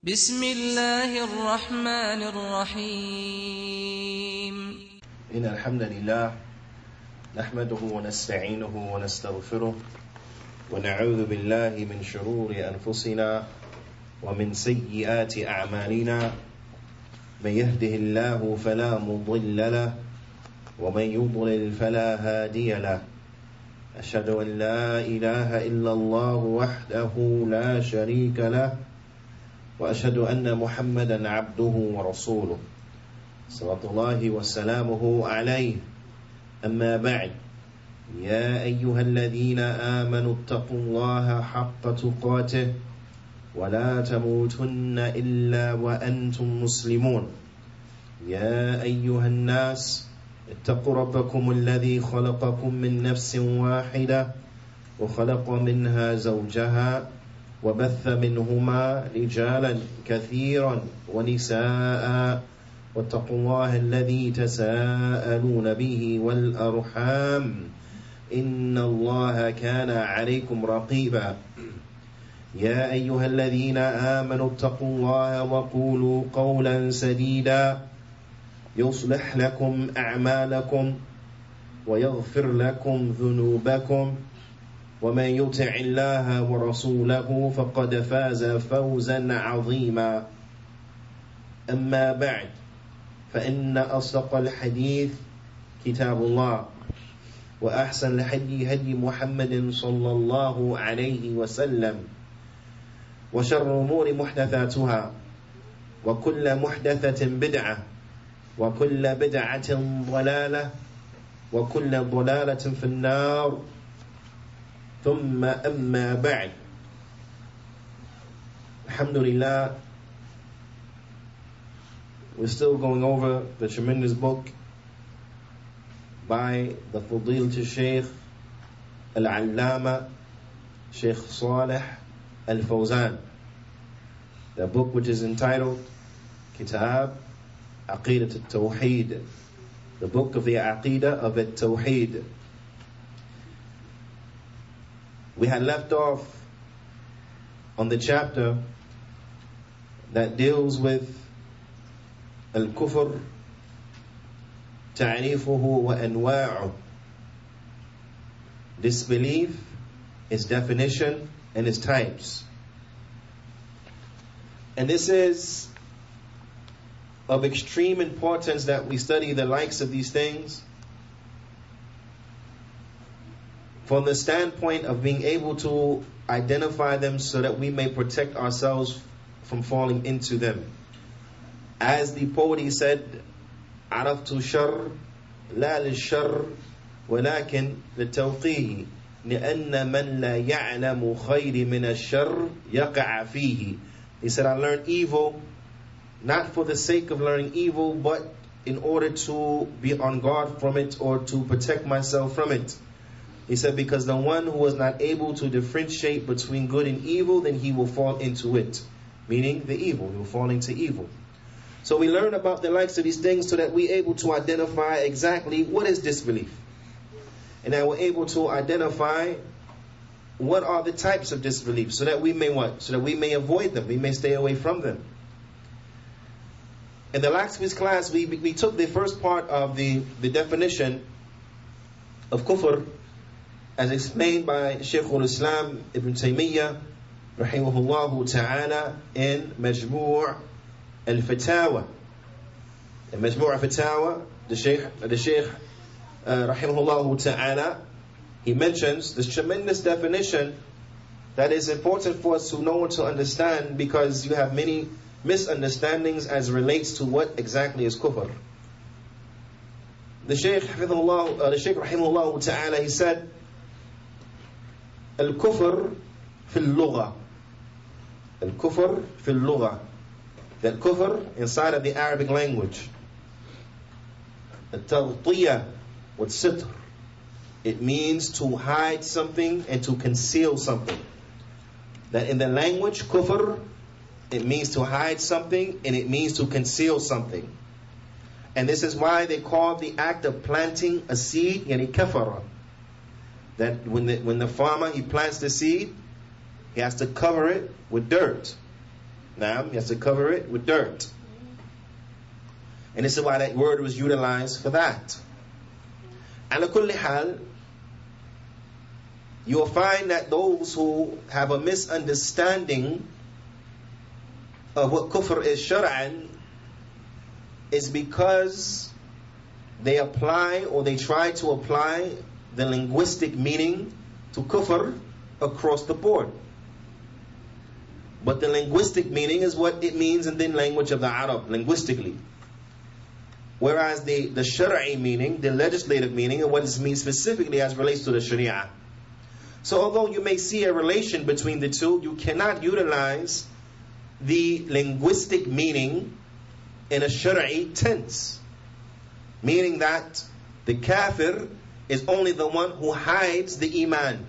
بسم الله الرحمن الرحيم إن الحمد لله نحمده ونستعينه ونستغفره ونعوذ بالله من شرور أنفسنا ومن سيئات أعمالنا من يهده الله فلا مضل له ومن يضلل فلا هادي له أشهد أن لا إله إلا الله وحده لا شريك له وأشهد أن محمدا عبده ورسوله صلوات الله وسلامه عليه أما بعد يا أيها الذين آمنوا اتقوا الله حق تقاته ولا تموتن إلا وأنتم مسلمون يا أيها الناس اتقوا ربكم الذي خلقكم من نفس واحدة وخلق منها زوجها وبث منهما رجالا كثيرا ونساء واتقوا الله الذي تساءلون به والأرحام إن الله كان عليكم رقيبا يا أيها الذين آمنوا اتقوا الله وقولوا قولا سديدا يصلح لكم أعمالكم ويغفر لكم ذنوبكم ومن يطع الله ورسوله فقد فاز فوزا عظيما أما بعد فإن أصدق الحديث كتاب الله وأحسن الهدي هدي محمد صلى الله عليه وسلم وشر الأمور محدثاتها وكل محدثة بدعة وكل بدعة ضلالة وكل ضلالة في النار ثم أما بعد Alhamdulillah, we're still going over the tremendous book by the Fadilatul Shaykh Al-Allama Shaykh Salih Al-Fawzan, the book which is entitled Kitab Aqeedatut Tawheed, the book of the Aqeedah of Tawheed. We had left off on the chapter that deals with Al-Kufr, Ta'rifuhu wa Anwa'u, disbelief, its definition, and its types. And this is of extreme importance that we study the likes of these things from the standpoint of being able to identify them so that we may protect ourselves from falling into them. As the poet said, عرفت شر لا للشر ولكن للتوقيه لأن من لا يعلم خير من الشر يقع فيه. He said, I learned evil not for the sake of learning evil, but in order to be on guard from it or to protect myself from it. He said, because the one who is not able to differentiate between good and evil, then he will fall into it. Meaning the evil, he will fall into evil. So we learn about the likes of these things so that we're able to identify exactly what is disbelief. And that we're able to identify what are the types of disbelief so that we may what? So that we may avoid them, we may stay away from them. In the last week's class, we took the first part of the definition of kufr as explained by Shaykh al-Islam Ibn Taymiyyah rahimahullah ta'ala in Majmu' al-Fatawa. In Majmu' al-Fatawa, the Shaykh rahimahullah ta'ala, he mentions this tremendous definition that is important for us to know and to understand, because you have many misunderstandings as relates to what exactly is kufr. The Shaykh rahimahullah ta'ala, he said, Al-Kufr fil Lugha. Al-Kufr fil Lugha. That kufr inside of the Arabic language. Al-Taghtiyah wa Sitr. It means to hide something and to conceal something. That in the language, kufr, it means to hide something and it means to conceal something. And this is why they call the act of planting a seed yani kafara. That when the farmer, he plants the seed, he has to cover it with dirt. Now, he has to cover it with dirt. And this is why that word was utilized for that. Ala kulli hal, you will find that those who have a misunderstanding of what kufr is shar'an is because they apply or they try to apply the linguistic meaning to kufr across the board. But the linguistic meaning is what it means in the language of the Arab, linguistically. Whereas the shari'i meaning, the legislative meaning, and what it means specifically as relates to the sharia. So although you may see a relation between the two, you cannot utilize the linguistic meaning in a shari'i tense. Meaning that the kafir is only the one who hides the iman.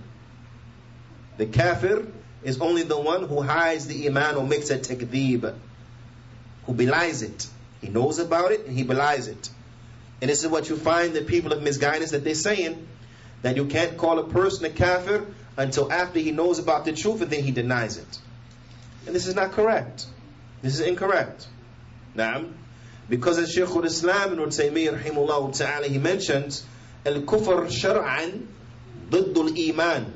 The kafir is only the one who hides the iman or makes a takdeeb, who belies it. He knows about it and he belies it. And this is what you find the people of misguidance that they're saying, that you can't call a person a kafir until after he knows about the truth and then he denies it. And this is not correct. This is incorrect. Naam. Because as Shaykh al-Islam ibn Taymiyyah rahimahullah ta'ala, he mentions al-kufr shar'an ضد al-iman.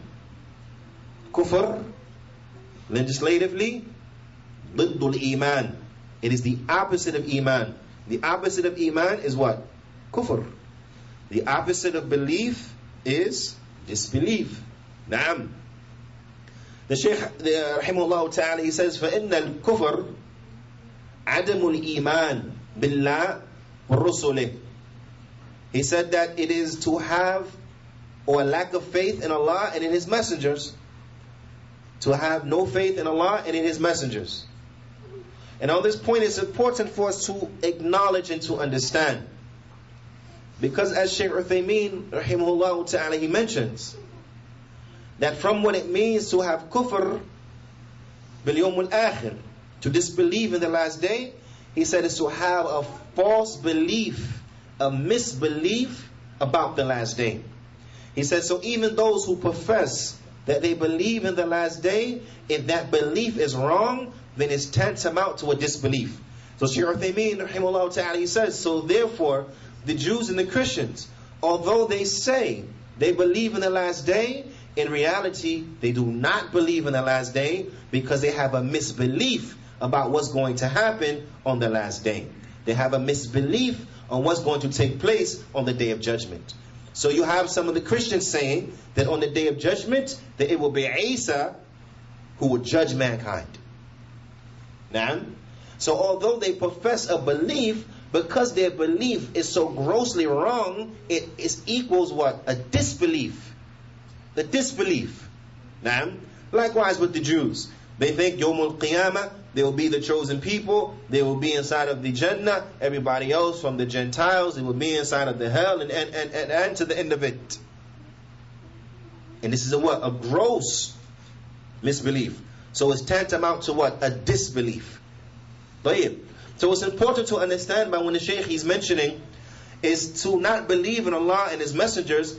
Kufr legislatively ضد al-iman. It is the opposite of iman. The opposite of iman is what? Kufr. The opposite of belief is disbelief. Naam. The Shaykh rahimahullah ta'ala, he says فَإِنَّ الْكُفْرِ عَدَمُ الْإِيمَانِ بِاللَّهِ وَالرُّسُلِهِ. He said that it is to have or a lack of faith in Allah and in His messengers. To have no faith in Allah and in His messengers. And on this point, it's important for us to acknowledge and to understand. Because as Shaykh Uthaymeen rahimahullah ta'ala, he mentions that from what it means to have kufr bil yawm al-akhir, to disbelieve in the last day, he said is to have a false belief, a misbelief about the last day. He said, so even those who profess that they believe in the last day, if that belief is wrong, then it's tantamount to a disbelief. So Shaykh Uthaymeen rahimahullah ta'ala, he says, so therefore the Jews and the Christians, although they say they believe in the last day, in reality they do not believe in the last day because they have a misbelief about what's going to happen on the last day. They have a misbelief on what's going to take place on the day of judgment. So you have some of the Christians saying that on the day of judgment that it will be Isa who will judge mankind. Now, so although they profess a belief, because their belief is so grossly wrong, it equals what? A disbelief. The disbelief. Now, likewise with the Jews. They think Yawmul Qiyamah, they will be the chosen people, they will be inside of the Jannah, everybody else from the Gentiles, they will be inside of the hell, and to the end of it. And this is a what? A gross misbelief. So it's tantamount to what? A disbelief. So it's important to understand by when the Shaykh he's mentioning is to not believe in Allah and His messengers.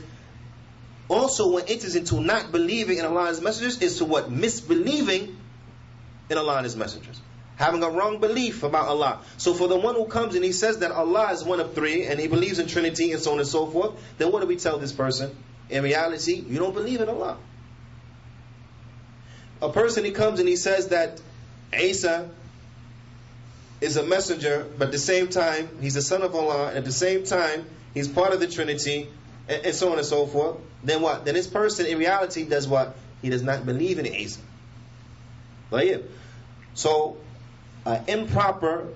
Also when it is into not believing in Allah and His messengers is to what? Misbelieving in Allah and His messengers. Having a wrong belief about Allah. So for the one who comes and he says that Allah is one of three and he believes in Trinity and so on and so forth, then what do we tell this person? In reality, you don't believe in Allah. A person, he comes and he says that Isa is a messenger, but at the same time, he's the son of Allah, and at the same time, he's part of the Trinity, and so on and so forth. Then what? Then this person, in reality, does what? He does not believe in Isa. So, improper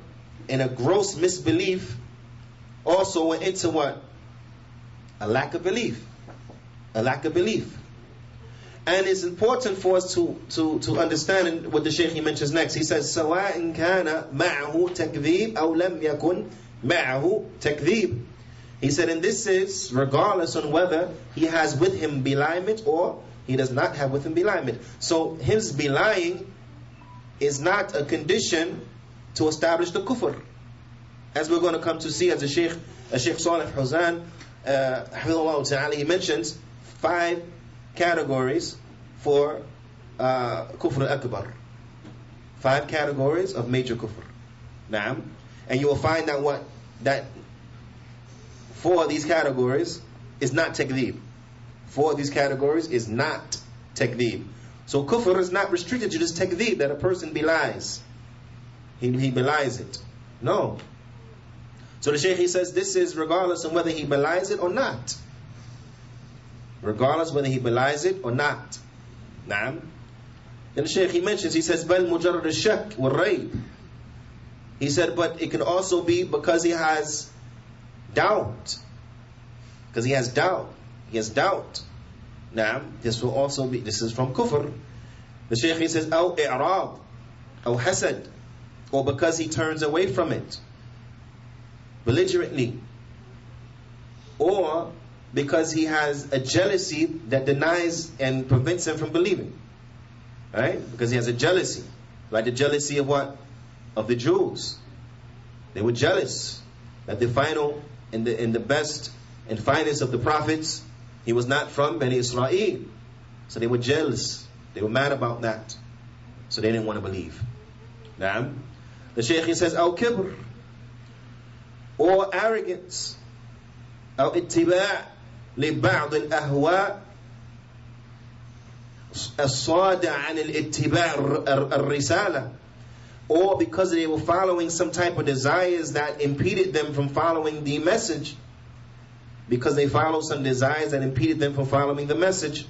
and a gross misbelief also went into what? A lack of belief. A lack of belief. And it's important for us to understand what the Shaykh he mentions next. He says, سَوَاءٍ كَانَ مَعَهُ تَكْذِيبٌ أَوْ لَمْ يَكُنْ مَعَهُ تَكْذِيبٌ. He said, and this is regardless on whether he has with him beliement or he does not have with him beliement. So his belying is not a condition to establish the kufr. As we're going to come to see, as the Shaykh Salih Huzan, he mentions 5 categories for kufr al-akbar. 5 categories of major kufr. Naam. And you will find that 4 of these categories is not takdeeb. 4 of these categories is not takdeeb. So kufr is not restricted to just takdeeb, that a person belies. He belies it. No. So the Shaykh, he says, this is regardless of whether he belies it or not. Regardless whether he belies it or not. Naam. Then the Shaykh, he mentions, he says, بَلْ مُجَرَّدُ الشَّكْ وَالرَّيْبِ. He said, but it can also be because he has doubt. Because he has doubt. He has doubt. Naam. This will also be, this is from kufr. The Shaykh, he says, أو إعراض أو حسد. Or because he turns away from it belligerently. Or because he has a jealousy that denies and prevents him from believing. Right? Because he has a jealousy. Like the jealousy of what? Of the Jews. They were jealous that the final and the best and finest of the prophets, he was not from Bani Israel. So they were jealous. They were mad about that. So they didn't want to believe. Naam. The Shaykh, he says, أو كبر, or arrogance, أو اتباع لبعض الأهواء الصادع عن الاتباع الرسالة, or because they were following some type of desires that impeded them from following the message, because they followed some desires that impeded them from following the message.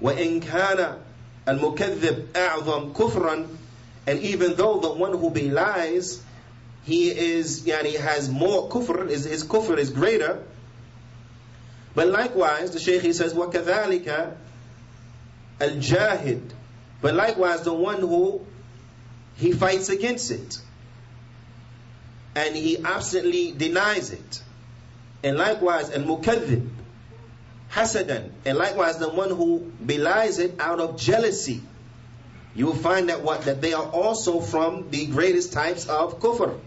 وإن كان المكذب أعظم كفرا, and even though the one who belies, he has more kufr, his kufr is greater. But likewise, the Shaykh, he says, وَكَذَلِكَ الْجَاهِد, but likewise the one who he fights against it and he absolutely denies it. And likewise al-mukaththib hasadan, and likewise the one who belies it out of jealousy. You will find that they are also from the greatest types of kufr.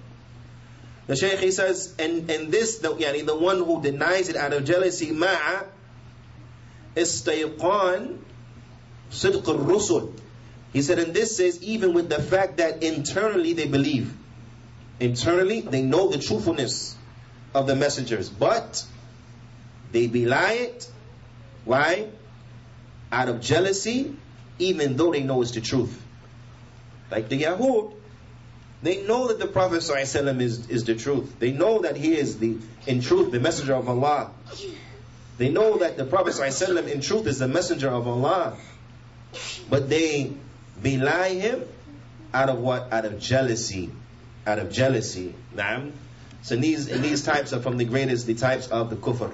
The Shaykh, he says, and this, the one who denies it out of jealousy, ma'a istayqan sidq al-rusul. He said, and this is even with the fact that internally they believe. Internally they know the truthfulness of the messengers, but they belie it. Why? Out of jealousy, even though they know it's the truth. Like the Yahud, they know that the Prophet ﷺ is the truth. They know that he is in truth the messenger of Allah. They know that the Prophet ﷺ in truth is the messenger of Allah. But they belie him out of what? Out of jealousy. Out of jealousy. Naam. So these types are from the types of the kufr.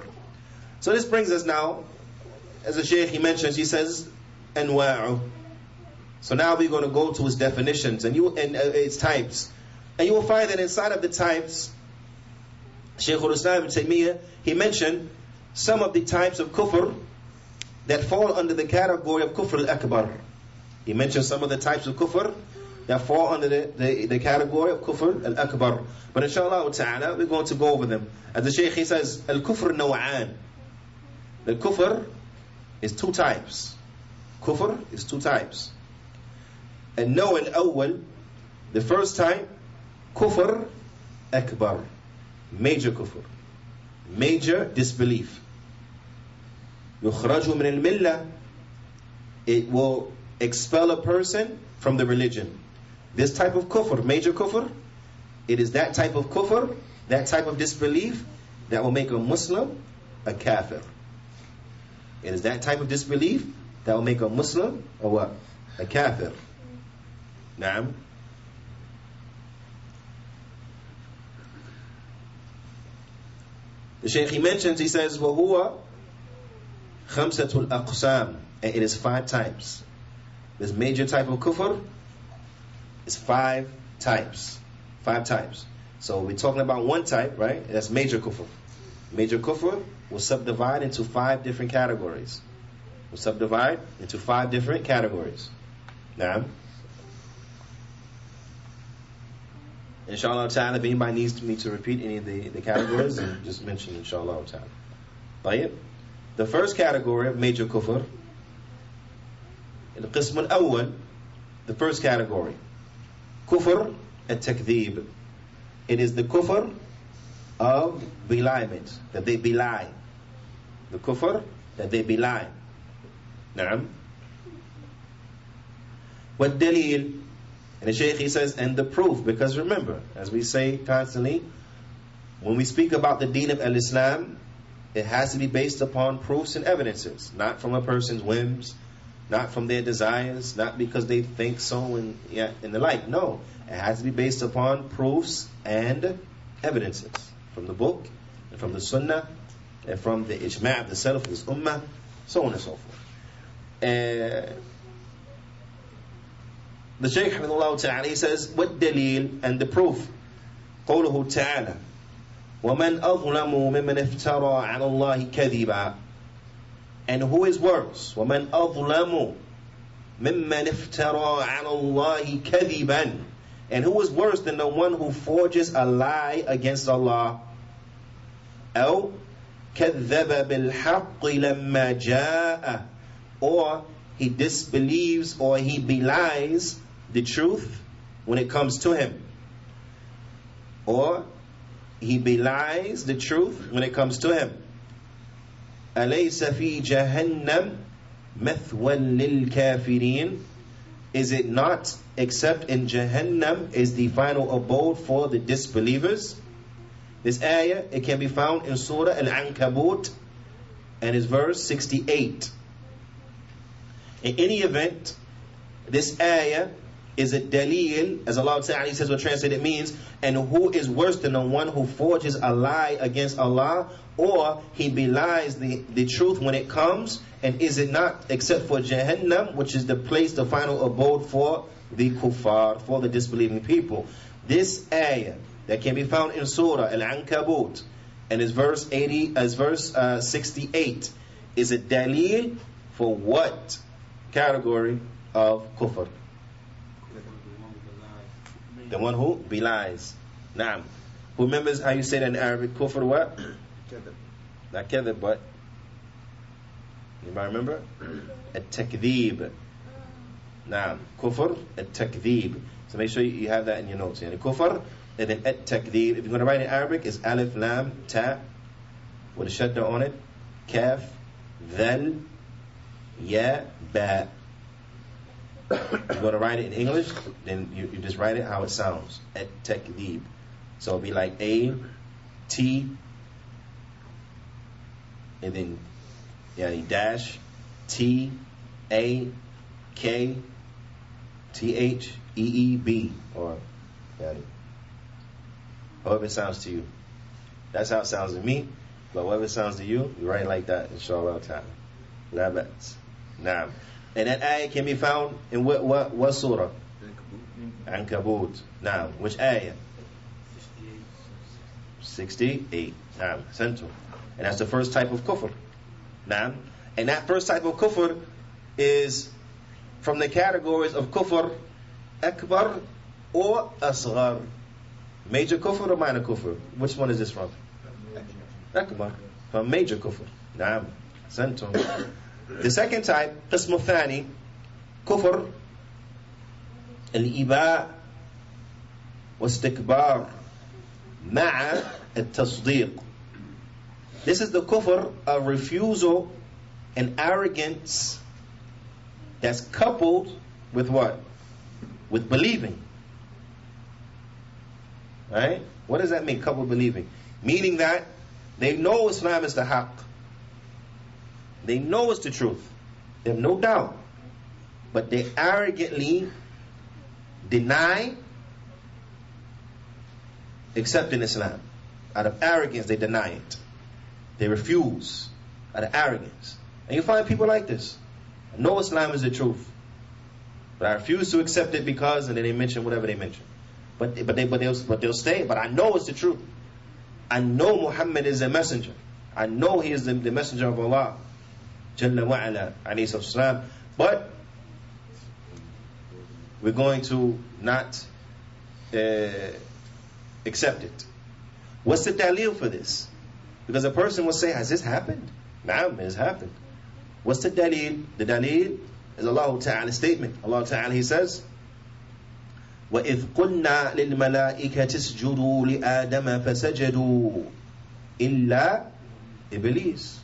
So this brings us now, as the Shaykh, he mentions, he says, anwa'u. So now we're going to go to his definitions and its types. And you will find that inside of the types, Shaykh al-Islam ibn Taymiyyah, he mentioned some of the types of kufr that fall under the category of kufr al-akbar. He mentioned some of the types of kufr that fall under the category of kufr al-akbar. But inshallah ta'ala, we're going to go over them. As the Shaykh, he says, al-kufr naw'an. The kufr is 2 types. Kufr is 2 types. And no, al-awwal, the first type, kufr akbar, major kufr, major disbelief. يخرج من الملة, it will expel a person from the religion. This type of kufr, major kufr, it is that type of kufr, that type of disbelief that will make a Muslim a kafir. It is that type of disbelief that will make a Muslim a what? A kafir. Naam. The Shaykh, he mentions, he says, وَهُوَ خَمْسَةُ الْأَقْسَامِ, and it is 5 types. This major type of kufr is 5 types. 5 types. So we're talking about 1 type, right? That's major kufr. Major kufr will subdivide into 5 different categories. Will subdivide into 5 different categories. Now, inshallah ta'ala, if anybody needs me to repeat any of the categories, then just mention inshallah ta'ala. Right? The first category of major kufr, القسم الأول, the first category. Kufr at-takdhib. It is the kufr of beliement, that they belie. The kufr that they belie. Naam. What dalil? And the Shaykh, he says, and the proof, because remember, as we say constantly, when we speak about the deen of al-Islam, it has to be based upon proofs and evidences, not from a person's whims, not from their desires, not because they think so and the like. No, it has to be based upon proofs and evidences from the book, and from the sunnah, and from the ijma' of the salaf, this ummah, so on and so forth. The Shaykh Rahimahullah Ta'ala, he says, what dalil, and the proof? قوله تعالى وَمَنْ أَظْلَمُ مِمَّنْ افْتَرَى عَلَى اللَّهِ كَذِبًا. And who is worse? وَمَنْ أَظْلَمُ مِمَّنْ افْتَرَى عَلَى اللَّهِ كَذِبًا. And who is worse than the one who forges a lie against Allah? أو كذب بالحق لما جاء. Or he disbelieves or he belies the truth when it comes to him. Or he belies the truth when it comes to him. أليس في جهنم مثوى للكافرين. Is it not except in Jahannam is the final abode for the disbelievers? This ayah, it can be found in Surah Al-Ankabut and it's verse 68. In any event, this ayah is a dalil, as Allah Ta'ala says, what translated means, and who is worse than the one who forges a lie against Allah, or he belies the truth when it comes, and is it not except for Jahannam, which is the place, the final abode for the kuffar, for the disbelieving people. This ayah that can be found in Surah Al-Ankabut and is verse 68 is a dalil for what category of kufr? The one who belies. Naam. Who remembers how you say that in Arabic? Kufr what? Not kadhib, but anybody remember? At-takdhib. Naam. Kufr at-takdhib. So make sure you have that in your notes. Yani kufr and then at-takdhib. If you're going to write in Arabic, it's alif, lam, ta with a shadda on it. Kaf, dhal, ya, ba. If you're going to write it in English, then you just write it how it sounds. At-takdhib. So it'll be like A, T, and then dash, T, A, K, T, H, E, E, B. Or however it sounds to you. That's how it sounds to me. But whatever it sounds to you, you write it like that, inshallah ta'ala. La ba'as. Naam. And that ayah can be found in what surah? Ankabut. Naam. Which ayah? 68. Naam. Central. And that's the first type of kufr. Naam. And that first type of kufr is from the categories of kufr akbar or asghar. Major kufr or minor kufr? Which one is this from? Akbar. From major kufr. Naam. Central. The second type, قسم الثاني, كفر الإباء واستكبار مع التصديق. This is the kufr of refusal and arrogance that's coupled with what? With believing. Right? What does that mean, coupled with believing? Meaning that they know Islam is the haqq. They know it's the truth. They have no doubt. But they arrogantly deny accepting Islam. Out of arrogance, they deny it. They refuse out of arrogance. And you find people like this. I know Islam is the truth, but I refuse to accept it because, and then they mention whatever they mention. But they'll stay. But I know it's the truth. I know Muhammad is a messenger. I know he is the messenger of Allah. Jalla wa ala, alayhi salam. But we're going to not accept it. What's the dalil for this? Because a person will say, has this happened? Naam, it has happened. What's the dalil? The dalil is Allah Ta'ala's statement. Allah Ta'ala, He says, وَإِذْ قُلْنَا لِلْمَلَائِكَةِ اسْجُدُوا لِآدَمَ فَسَجَدُوا إِلَّا Iblis.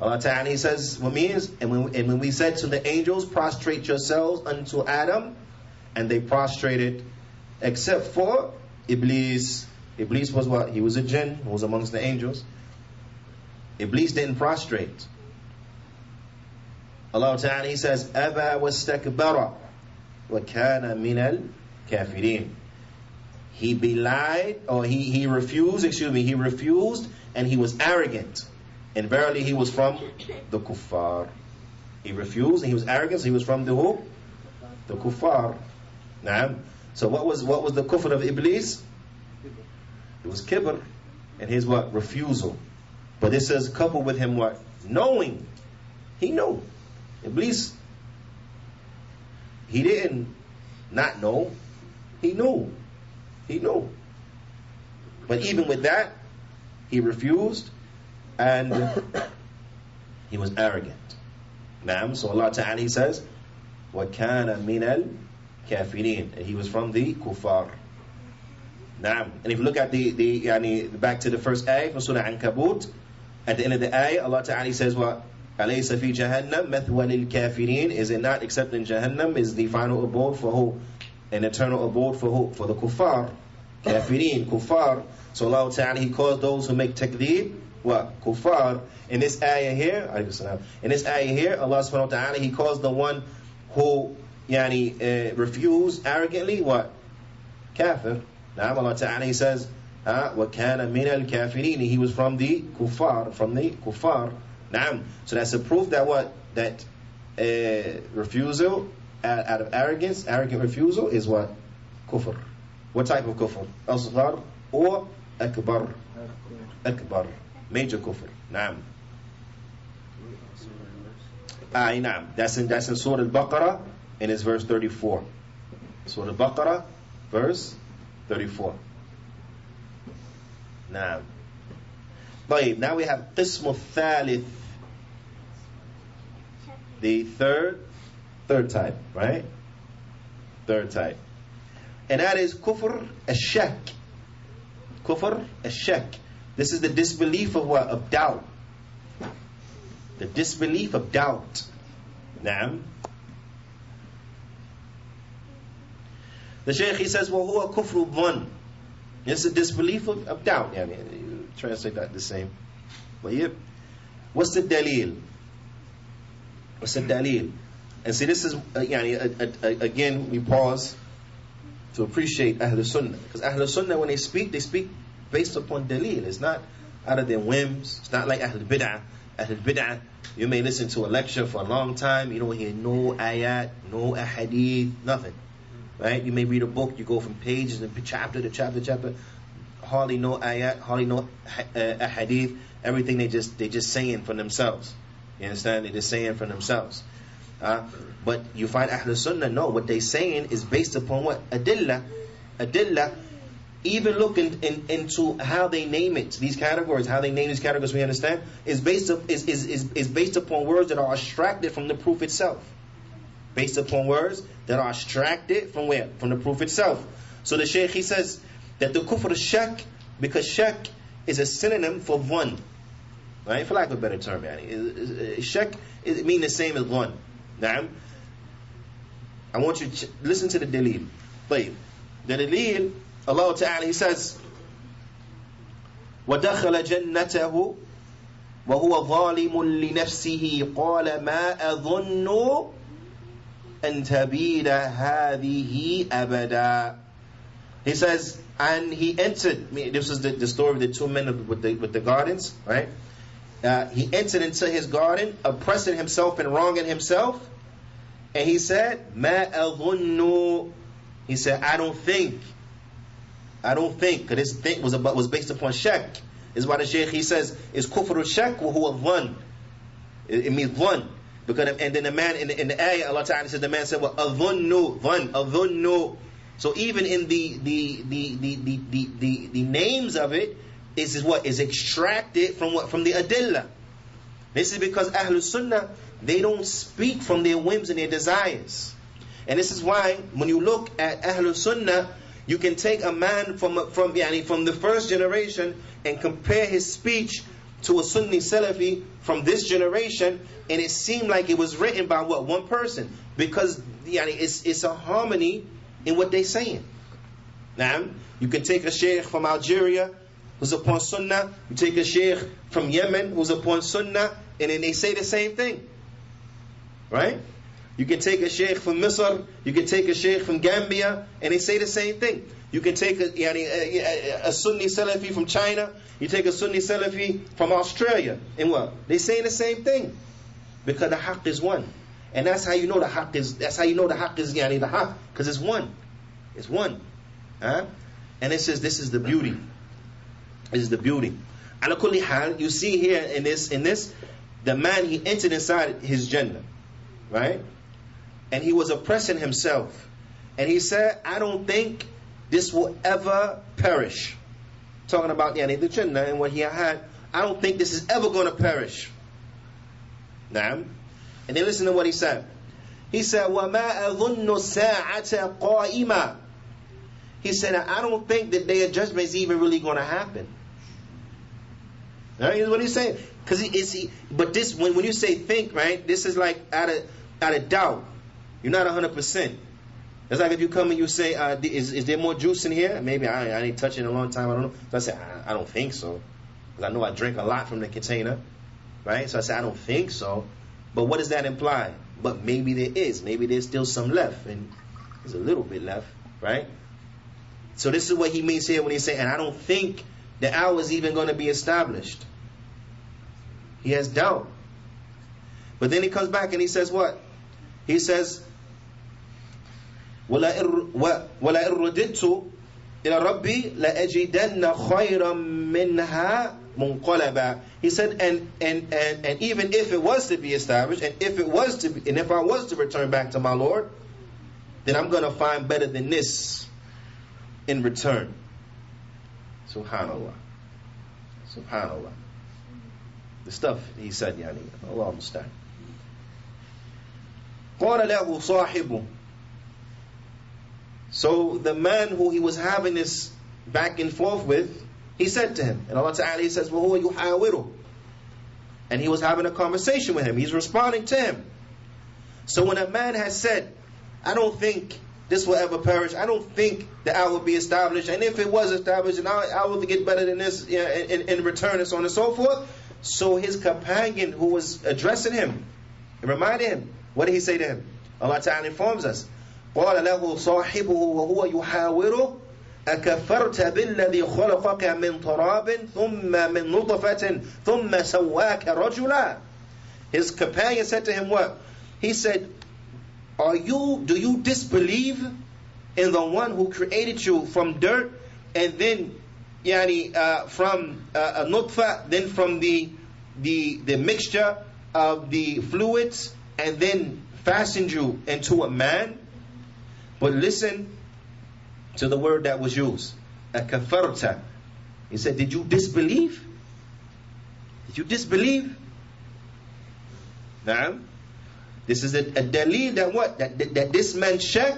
Allah Ta'ala, He says, what means, and when we said to the angels, prostrate yourselves unto Adam, and they prostrated, except for Iblis. Iblis was what? He was a jinn, who was amongst the angels. Iblis didn't prostrate. Allah Ta'ala, He says, أَبَى وَاسْتَكْبَرَ وَكَانَ مِنَ الْكَافِرِينَ. He belied, or he refused, he refused, and he was arrogant. And verily he was from the kuffar. He refused and he was arrogant, so he was from the who? The kuffar. Naam. So what was the kufr of Iblis? It was kibr. And his what? Refusal. But this says coupled with him what? Knowing. He knew. Iblis, he didn't not know. He knew. He knew. But even with that, he refused and he was arrogant. Naam. So Allah Ta'ala, He says, وَكَانَ مِنَ الْكَافِرِينَ. And he was from the kuffar. Naam. And if you look at the back to the first ayah from Surah Ankabut, at the end of the ayah, Allah Ta'ala says what? أَلَيْسَ فِي جَهَنَّمْ مَثْوَى لِلْكَافِرِينَ. Is it not except in Jahannam is the final abode for who? An eternal abode for who? For the kuffar. Kafirin, kuffar. So Allah Ta'ala, He calls those who make takdeeb what? Kuffar. In this ayah here, Allah subhanahu wa ta'ala, He calls the one who refused arrogantly what? Kafir. Now Allah Ta'ala, He says, وَكَانَ مِنَ الْكَافِرِينَ. He was from the kuffar. Naam. So that's a proof that what? That refusal out of arrogance, arrogant refusal is what? Kufr. What type of kufr? Asghar or akbar? Akbar. Major kufr. Naam. Naam. That's in Surah Al-Baqarah, and it's verse 34. Surah Al-Baqarah, verse 34. Naam. Now we have Qism al-Thalith, the third type, right? Third type. And that is kufr al-shak. Kufr al-shak. This is the disbelief of what? Of doubt. The disbelief of doubt. Naam. The Shaykh, he says, وَهُوَ كُفْرُ الظَّنِّ. It's a disbelief of doubt. You translate that the same. But yep. What's the dalil? What's the dalil? And see, this is, again, we pause to appreciate Ahlul Sunnah. Because Ahlul Sunnah, when they speak based upon dalil. It's not out of their whims. It's not like Ahlul Bid'ah. Ahlul Bid'ah, you may listen to a lecture for a long time, you don't hear no ayat, no ahadith, nothing. Right? You may read a book, you go from pages and chapter to chapter, hardly no ayat, hardly no ahadith, everything they just saying for themselves. You understand? They're just saying for themselves. But you find Ahlul Sunnah, no, what they saying is based upon what? Adillah. Even looking into how they name it, these categories, how they name these categories, we understand, is based upon words that are extracted from the proof itself. Based upon words that are extracted from where? From the proof itself. So the Shaykh, he says that the kufr shak, because shak is a synonym for one. Right? For lack of a better term, shak it means the same as one. Now, I want you to listen to the dalil. The dalil, Allah Ta'ala, He says, وَدَخَلَ جَنَّتَهُ وَهُوَ ظَالِمٌ لِنَفْسِهِ قَالَ مَا أَظُنُّ أَن تَبِيدَ هَذِهِ أَبَدًا. He says, and he entered, this is the story of the two men with the gardens, right? He entered into his garden, oppressing himself and wronging himself, and he said, مَا أَظُنُّ. He said, I don't think, because this think was based upon shak. Is why the Shaykh, he says, is kufr shak wa huwa dhann. It means one. Because and then the man in the ayah, Allah Ta'ala says, the man said, well, adhunnu. So even in the names of it is what is extracted from what? From the adillah. This is because Ahlul Sunnah, they don't speak from their whims and their desires. And this is why when you look at Ahlul Sunnah, you can take a man from the first generation and compare his speech to a Sunni Salafi from this generation, and it seemed like it was written by what? One person. Because it's a harmony in what they're saying. Now, you can take a sheikh from Algeria who's upon Sunnah, you take a sheikh from Yemen who's upon Sunnah, and then they say the same thing. Right? You can take a sheikh from Misr, you can take a sheikh from Gambia, and they say the same thing. You can take a Sunni Salafi from China, you take a Sunni Salafi from Australia, and what? They saying the same thing. Because the haqq is one. And that's how you know the haqq is, the haqq, because it's one. It's one. Huh? And it says this is the beauty. This is the beauty. Ala kulli hal, you see here in this, the man, he entered inside his Jannah. Right? And he was oppressing himself. And he said, I don't think this will ever perish. Talking about the Jannah and what he had. I don't think this is ever going to perish. Naam. And then listen to what he said. He said, وَمَا أَظُنُّ السَّاعَةَ قَائِمًا. He said, I don't think the day of judgment is even really going to happen. Right? Here's what he's saying. But this, when you say think, right, this is like out of doubt. You're not 100%. It's like if you come and you say, is there more juice in here? Maybe I ain't touched it in a long time, I don't know. So I say, I don't think so. Because I know I drink a lot from the container. Right? So I say, I don't think so. But what does that imply? But maybe there is. Maybe there's still some left. And there's a little bit left. Right? So this is what he means here when he's saying, and I don't think the hour is even going to be established. He has doubt. But then he comes back and he says what? He says, وَلَئِن رُّدِدتُّ إِلَى رَبِّي لَأَجِدَنَّ خَيْرًا مِنْهَا مُنْقَلَبًا. He said, and even if it was to be established, and if I was to return back to my Lord, then I'm going to find better than this in return. Subhanallah. Subhanallah. The stuff he said, Allah understand. قَالَ لَهُ صَاحِبُ. So the man who he was having this back and forth with, he said to him, and Allah Ta'ala, he says, وَهُوَ يُحَاوِرُ. And he was having a conversation with him. He's responding to him. So when a man has said, I don't think this will ever perish, I don't think that I will be established, and if it was established, and I will get better than this in return, and so on and so forth. So his companion who was addressing him, reminded him, what did he say to him? Allah Ta'ala informs us. قال له صاحبه وهو يحاوره أكفرت بالذي خلقك من تراب ثم من نطفة ثم سواك رجلا. His companion said to him what? He said, do you disbelieve in the one who created you from dirt, and then from a nutfa, then from the mixture of the fluids, and then fastened you into a man? But listen to the word that was used. Akafarta. He said, did you disbelieve? Did you disbelieve? Now, this is a dalil that what? That this man's shak,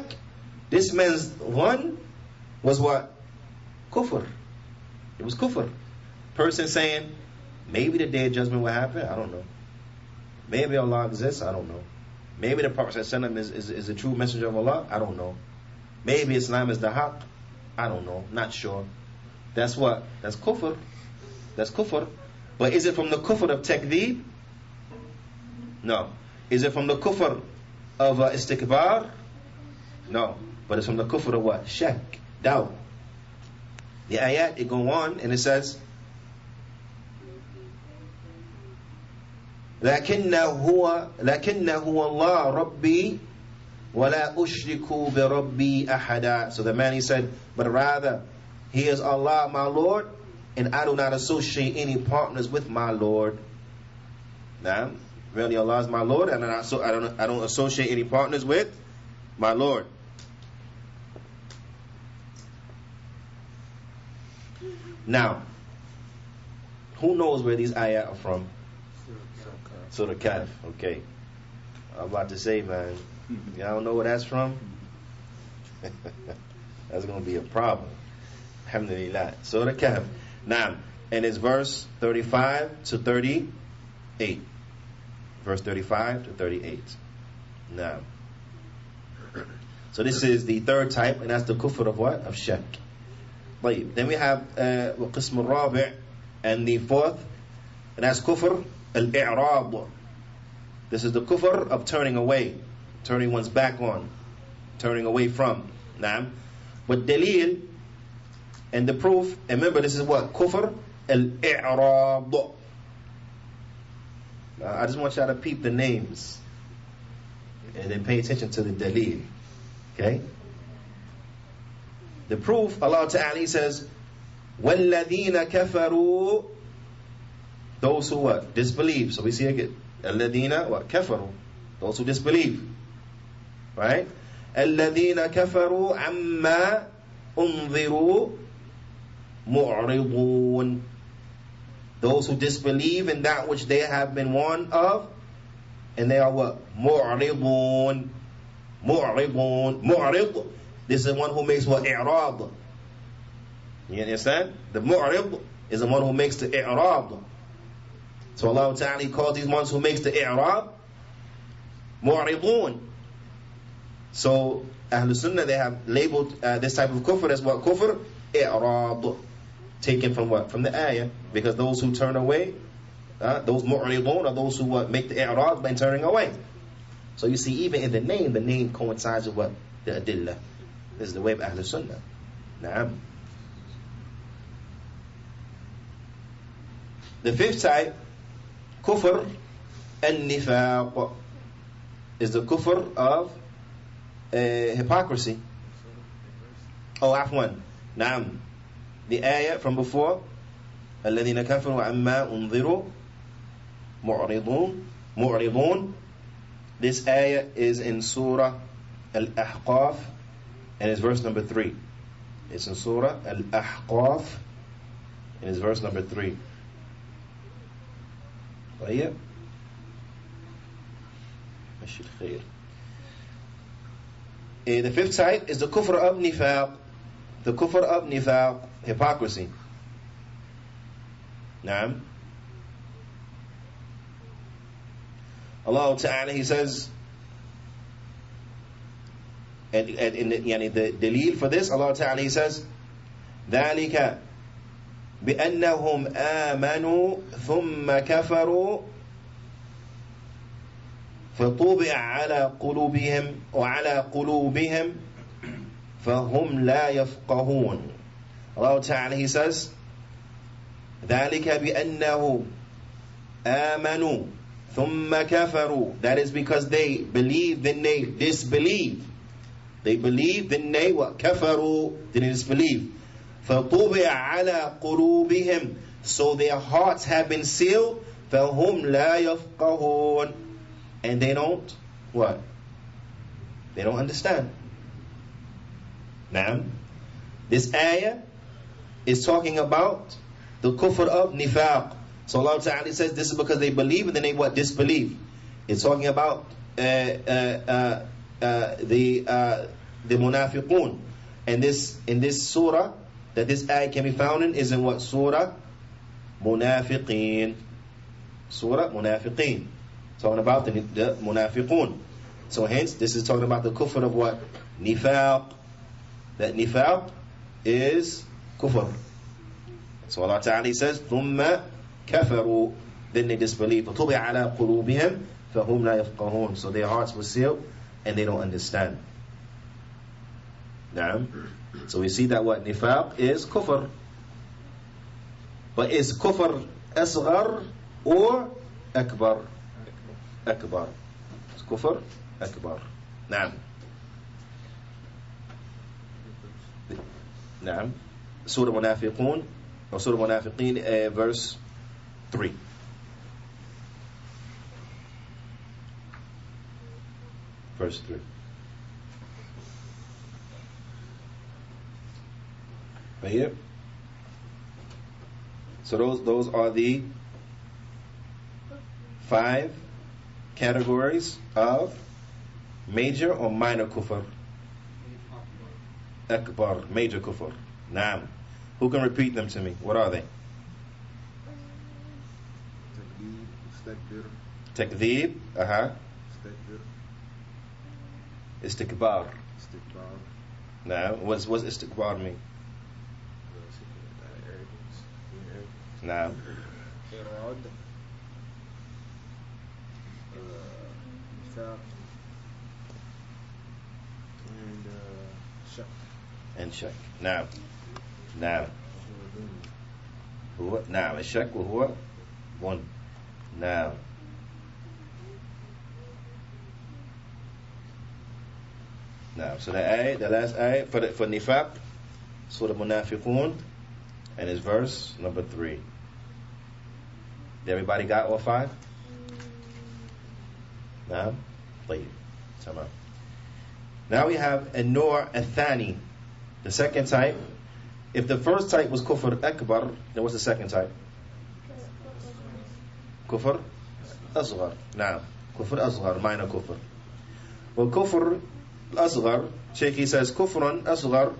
this man's one, was what? Kufr. It was kufr. Person saying, maybe the day of judgment will happen, I don't know. Maybe Allah exists, I don't know. Maybe the Prophet is a true messenger of Allah, I don't know. Maybe Islam is the haqq, I don't know, not sure. That's what? That's kufr. That's kufr. But is it from the kufr of takdeeb? No. Is it from the kufr of istikbar? No. But it's from the kufr of what? Shak, doubt. The ayat, it go on and it says, لكنه هو الله ربي ولا أشرك بربي أحدا. So the man, he said, but rather he is Allah my Lord, and I do not associate any partners with my Lord. Now, really Allah is my Lord, and I don't associate any partners with my Lord. Now, who knows where these ayat are from? Surah Kahf. Okay. I'm about to say, man, Y'all know where that's from? That's going to be a problem. Alhamdulillah. Surah Kahf. Now, and it's verse 35 to 38. Verse 35 to 38. Now. So this is the third type, and that's the kufr of what? Of shak. Then we have qism al-rabi', and the fourth, and that's kufr al-i'rab. This is the kufr of turning away, turning one's back on, turning away from. Naam. But dalil and the proof, and remember this is what? Kufr al-i'rab. I just want y'all to peep the names and then pay attention to the dalil. Okay? The proof, Allah Ta'ala, He says, وَالَّذِينَ كَفَرُوا, those who what? Disbelieve. So we see again, الَّذِينَ what? كَفَرُوا, those who disbelieve. Right? الَّذِينَ كَفَرُوا عَمَّا أُنذِرُوا مُعْرِضُونَ, those who disbelieve in that which they have been warned of, and they are what? مُعْرِضُونَ. مُعْرِضُونَ. مُعْرِض, this is one who makes what? إعراض. You understand? The mu'rid is the one who makes the i'rad. So Allah Ta'ala calls these ones who makes the i'rad mu'ridun. So Ahlul Sunnah, they have labeled this type of kufr as what? Kufr i'rad, taken from what? From the ayah. Because those who turn away, those mu'ridun are those who make the i'rad by turning away. So you see, even in the name coincides with what? The adillah. This is the way of Ahlul Sunnah. Naam. The fifth type, kufr al-nifaq, is the kufr of hypocrisy. Oh, afwan. Naam. The ayah from before, الَّذِينَ كَفَرُوا عَمَّا أُنذِرُوا مُعْرِضُونَ. This ayah is in Surah Al-Ahqaf, and it's verse number 3. It's in Surah Al-Ahqaf, and it's verse number 3. طيب. ماشي الخير. The fifth type is the kufr of nifaq. The kufr of nifaq, hypocrisy. Naam. Allah Ta'ala, He says, and in the dalil for this, Allah Ta'ala, He says, ذَلِكَ بأنهم آمنوا ثم كفروا فطبع على قلوبهم وعلى قلوبهم فهم لا يفقهون. Allah Ta'ala, He says, ذلك بأنه آمنوا ثم كفروا, that is because they believed, then they disbelieved. They believed, then they what? كفروا, then they disbelieved. فَطُبِعَ عَلَى قُلُوبِهِمْ, so their hearts have been sealed. فَهُمْ لَا يَفْقَهُونَ, and they don't what? They don't understand. Now, this ayah is talking about the kufr of nifaq. So Allah Ta'ala says this is because they believe and then they what? Disbelieve. It's talking about the munafiqun. And this in this surah that this ayah can be found in is in what? Surah Munafiqeen. Surah Munafiqeen. Talking about the munafiqun. So hence this is talking about the kufr of what? Nifaq. That nifaq is kufr. So Allah Ta'ala says, ثُمَّ كَفَرُوا, then they disbelieve. فَطُبِعَ عَلَى قُلُوبِهِمْ فَهُمْ لَا يَفْقَهُونَ, so their hearts were sealed and they don't understand. Naam. So we see that what? Nifaq is kufr. But is kufr asghar or akbar? Akbar. It's kufr akbar. Naam. Naam. Surah Munafiqun, or Surah Munafiqeen, verse 3. Verse 3. Right here. So those are the 5 categories of Major or minor kufr? Akbar, major kufr. Naam. Who can repeat them to me? What are they? Takdeeb, Istakbir. Istikbar. Istikbar. Now, what's istikbar mean? Arrogance. Now, Irad. Nifaq. And shak. and shak. Now, هو نعم الشك وهو one. Now, so the last ayat for nifaq, Surah Munafiqun, and his verse number 3. Everybody got all 5? Now, طيب. تمام. Now we have an-nur al-thani, the second type. If the first type was kufr akbar, then what's the second type? Kufr asghar. Now, kufr asghar, minor kufr. Well, kufr asghar, Shaykh says, kufran asghar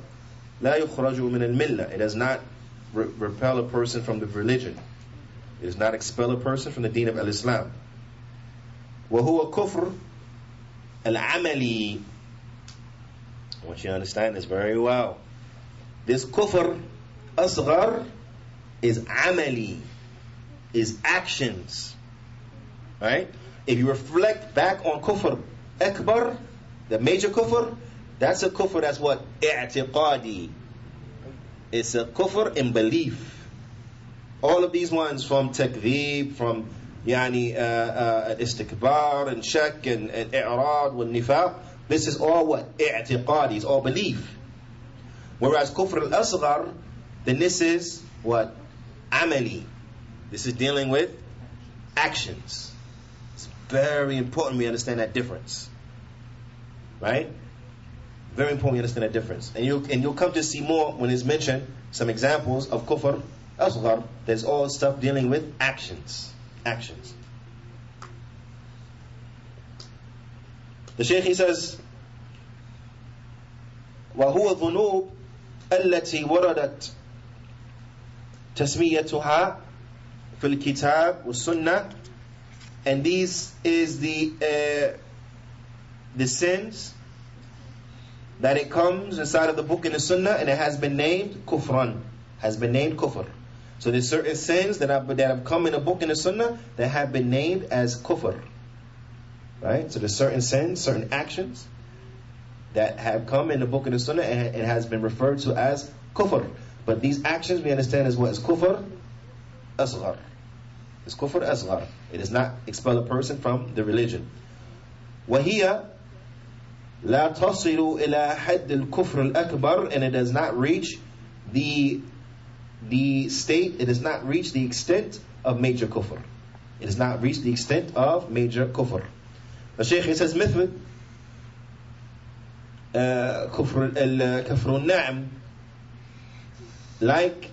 la yukhraju min al-millah. It does not repel a person from the religion. It does not expel a person from the deen of al-Islam. Wa huwa kufr al-amali. I want you to understand this very well. This kufr asghar is amali, is actions. Right? If you reflect back on kufr akbar, the major kufr, that's a kufr that's what? I'tiqadi. It's a kufr in belief. All of these ones from takdeeb, from istikbar and shak and i'rad and nifaq, this is all what? I'tiqadi, it's all belief. Whereas kufr al-asghar, then this is what? Amali. This is dealing with actions. It's very important we understand that difference. Right? Very important we understand that difference. And you'll come to see more when it's mentioned, some examples of kufr asghar. There's all stuff dealing with actions. Actions. The Shaykh, he says, وهو ذنوب التي وردت تسميتها في الكتاب والسنة, and these is the sins that it comes inside of the book and the sunnah, and it has been named kufran, has been named kufr. So there's certain sins that have come in the book and the sunnah that have been named as kufr. Right? So there's certain sins, certain actions that have come in the book and the sunnah, and it has been referred to as kufr. But these actions we understand as what is kufr asghar. It's kufr asghar. It does not expel a person from the religion. وهي لا تصل إلى حد الكفر الأكبر, and it does not reach the state, it does not reach the extent of major kufr. It does not reach the extent of major kufr. The Shaykh says, مثل كفر النعم, like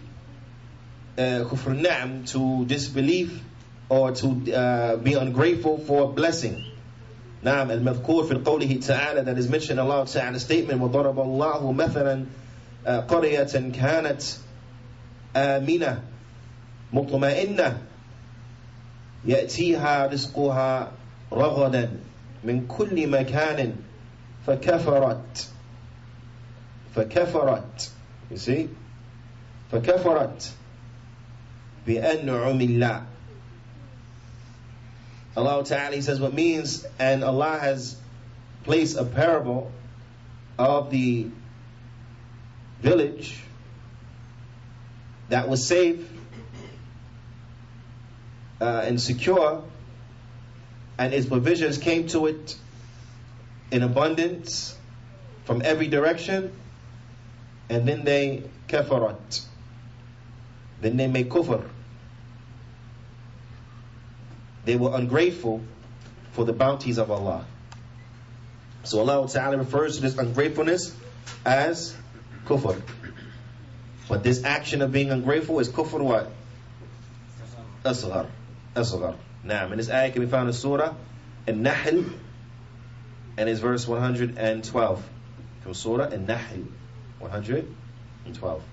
كفر النعم, to disbelief or to be ungrateful for a blessing. نعم المذكور في قوله تعالى, that is mentioned in Allah Ta'ala's statement, وضرب الله مثلا قرية كانت آمنة مطمئنة يأتيها رزقها رغدا من كل مكان فكفرت, you see, فكفرت بأنعم الله. Allah Ta'ala, he says what means, and Allah has placed a parable of the village that was safe and secure, and its provisions came to it in abundance from every direction, and then they kafarat, then they made kufr. They were ungrateful for the bounties of Allah. So Allah Ta'ala refers to this ungratefulness as kufr. But this action of being ungrateful is kufr what? Asghar. Naam. And this ayah can be found in Surah An-Nahl, and it's verse 112 from Surah An-Nahl, 112.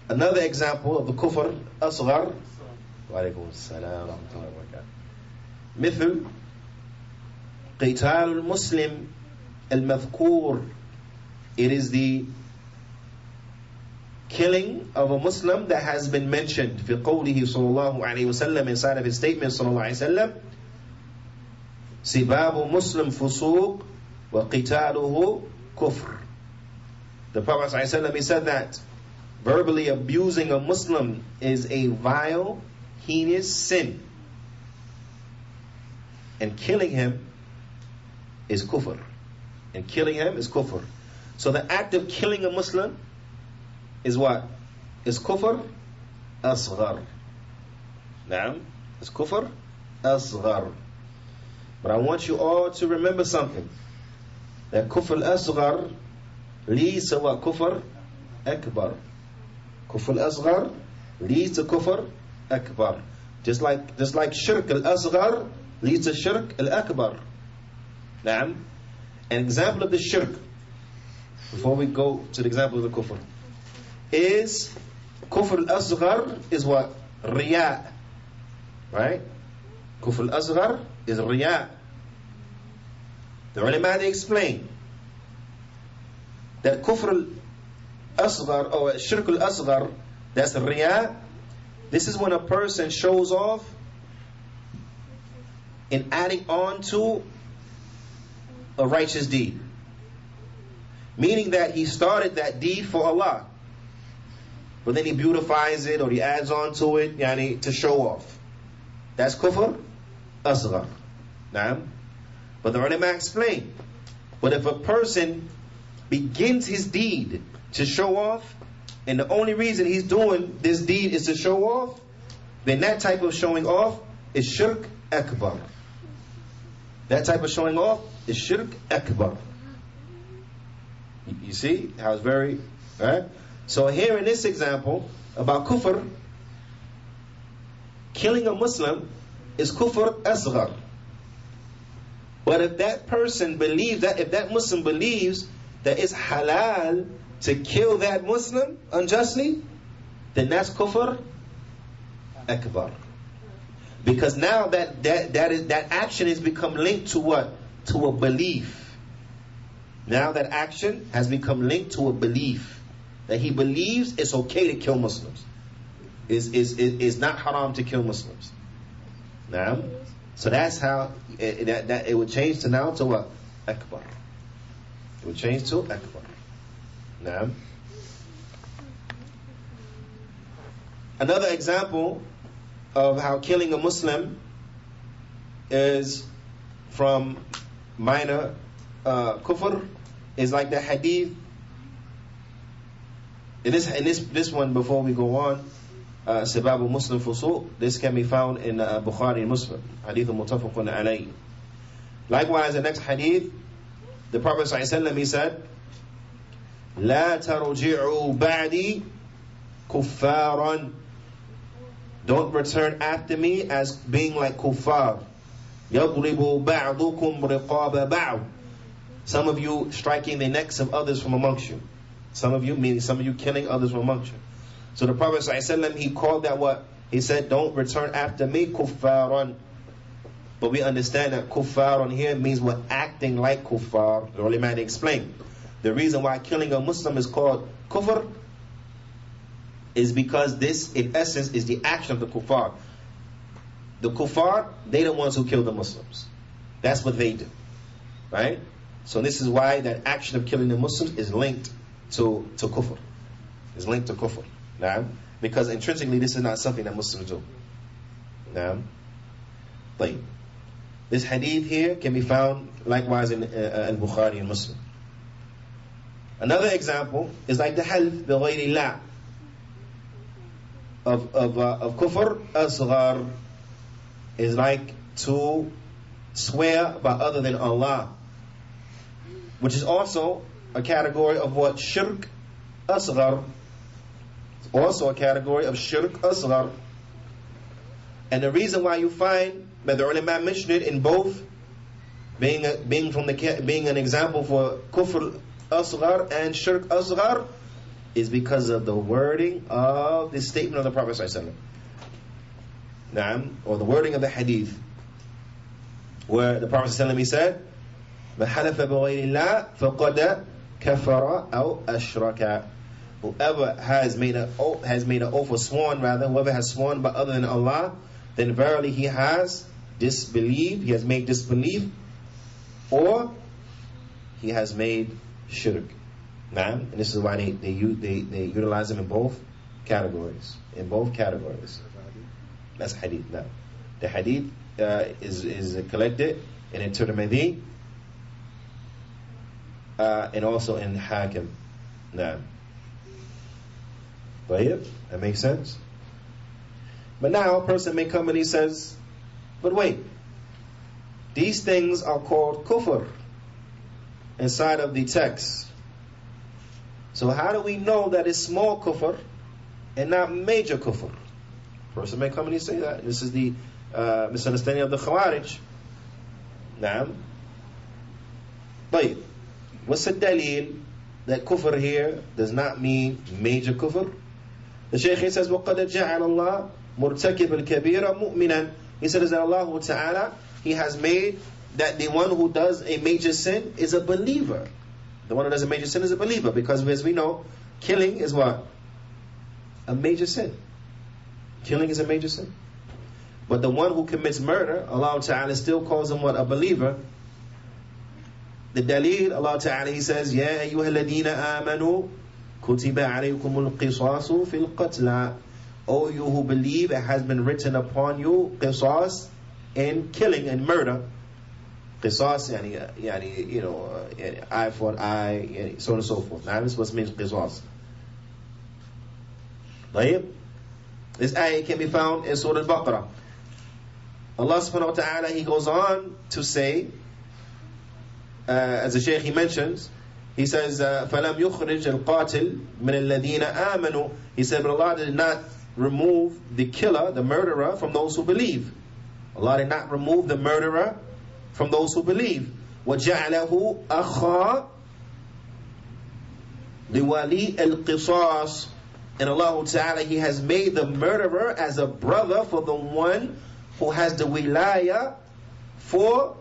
Another example of the kufr asghar, وعليكم السلام ورحمة الله وبركاته, مثل قتال المسلم المذكور. It is the killing of a Muslim that has been mentioned. في قوله صلى الله عليه وسلم, inside of his statement صلى الله عليه وسلم, سباب مسلم فسوق وقتاله كفر. The Prophet صلى الله عليه وسلم, he said that verbally abusing a Muslim is a vile, heinous sin, and killing him is kufr. And killing him is kufr. So the act of killing a Muslim is what? Is kufr asghar. Naam, it's kufr asghar. But I want you all to remember something. That kufr asghar leads to what? Kufr akbar. Kufr asghar leads to kufr akbar. Just like shirk al-asghar leads to shirk al-akbar. Naam. An example of the shirk, before we go to the example of the kufr, is kufr al-asghar is what? Riya. Right? Kufr al-asghar is riya. The ulama, they explain that kufr al-asghar or shirk al-asghar, that's riya. This is when a person shows off in adding on to a righteous deed, meaning that he started that deed for Allah, but then he beautifies it or he adds on to it, yani, to show off. That's kufr asghar. Naam. But the ulama explain, but if a person begins his deed to show off, and the only reason he's doing this deed is to show off, then that type of showing off is shirk akbar. That type of showing off is shirk akbar. You see how it's very, right? So here in this example about kufr, killing a Muslim is kufr asghar. But if that person believes that, if that Muslim believes that it's halal to kill that Muslim unjustly, then that's kufr akbar. Because now that action has become linked to what? To a belief. Now that action has become linked to a belief that he believes it's okay to kill Muslims. Is not haram to kill Muslims. Now, so that's how it would change to now to what? Akbar. It would change to akbar. Now, another example of how killing a Muslim is from minor kufr is like the hadith. In this one, before we go on, Sibabu Muslim Fusuq, this can be found in Bukhaari and Muslim, hadith muttafaqun alayhi. Likewise, the next hadith, the Prophet ﷺ, he said, لا ترجعوا بعدي كفارا. Don't return after me as being like kuffar. يضرب بعضكم رقاب بعض. Some of you striking the necks of others from amongst you. Some of you, meaning some of you killing others from amongst you. So the Prophet ﷺ, he called that what? He said, don't return after me kuffaran. But we understand that kuffaran here means what? Acting like kuffar. The ulama explained. The reason why killing a Muslim is called kufr is because this, in essence, is the action of the kuffar. The kuffar, they the ones who kill the Muslims. That's what they do. Right? So this is why that action of killing the Muslims is linked to kufr. Is linked to kufr. Now, because intrinsically this is not something that Muslims do. Now, like this hadith here can be found likewise in Bukhaari and Muslim. Another example is like the half bighayrillah of kufr asghar, is like to swear by other than Allah, which is also a category of what? Shirk asghar. It's also a category of shirk asghar. And the reason why you find But the ulama mentioned it in both, being an example for kufr asghar and shirk asghar, is because of the wording of the statement of the Prophet ﷺ. Naam, or the wording of the hadith, where the Prophet ﷺ, he said, مَنْ حَلَفَ بِغَيْرِ اللَّهِ فَقَدَ كَفَرَ أَوْ أَشْرَكَ. Whoever has made an oath, or sworn rather, whoever has sworn by other than Allah, then verily he has disbelieved, he has made disbelief, or he has made shirk. Naam, and this is why they utilize them in both categories. In both categories. That's hadith. Now, the hadith is collected in Tirmidhi and also in Hakim. Now, that makes sense. But now a person may come and he says, but wait, these things are called kufr inside of the text. So how do we know that it's small kufr and not major kufr? A person may come and he say that. This is the misunderstanding of the Khawarij. Naam. But what's the dalil that kufr here does not mean major kufr? The Shaykh says, وَقَدْ جَعَلَ اللَّهُ مُرْتَكِبَ الْكَبِيرَ مُؤْمِنًا. He says that Allah Ta'ala, He has made that the one who does a major sin is a believer. The one who does a major sin is a believer, because as we know, killing is what? A major sin. Killing is a major sin. But the one who commits murder, Allah Ta'ala still calls him what? A believer. The dalil, Allah Ta'ala, He says, يَا أَيُّهَا الَّذِينَ آمَنُوا كُتِبَ عَلَيْكُمُ الْقِصَاصُ فِي الْقَتْلَى. O you who believe, it has been written upon you qisas in killing and murder. Qisas, eye for an eye, so on and so forth. Now this is what means qisas. This ayah can be found in Surah Al-Baqarah. Allah subhanahu wa ta'ala, He goes on to say, as the Shaykh he mentions, he says, فَلَمْ يُخْرِجْ الْقَاتِلِ مِنَ الَّذِينَ آمَنُوا. He said, but Allah did not remove the killer, the murderer, from those who believe. Allah did not remove the murderer from those who believe. وَجَعَلَهُ أَخَا لِوَلِي الْقِصَاصِ. And Allah Ta'ala, He has made the murderer as a brother for the one who has the wilaya for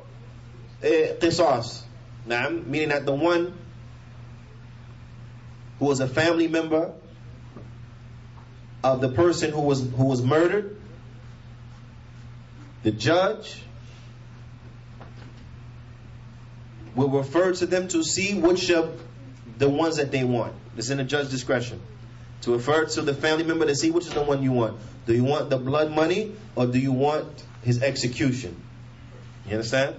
qisas. Naam, meaning that the one who was a family member of the person who was murdered, the judge will refer to them to see which of the ones that they want. It's in the judge's discretion to refer to the family member to see which is the one you want. Do you want the blood money, or do you want his execution? You understand?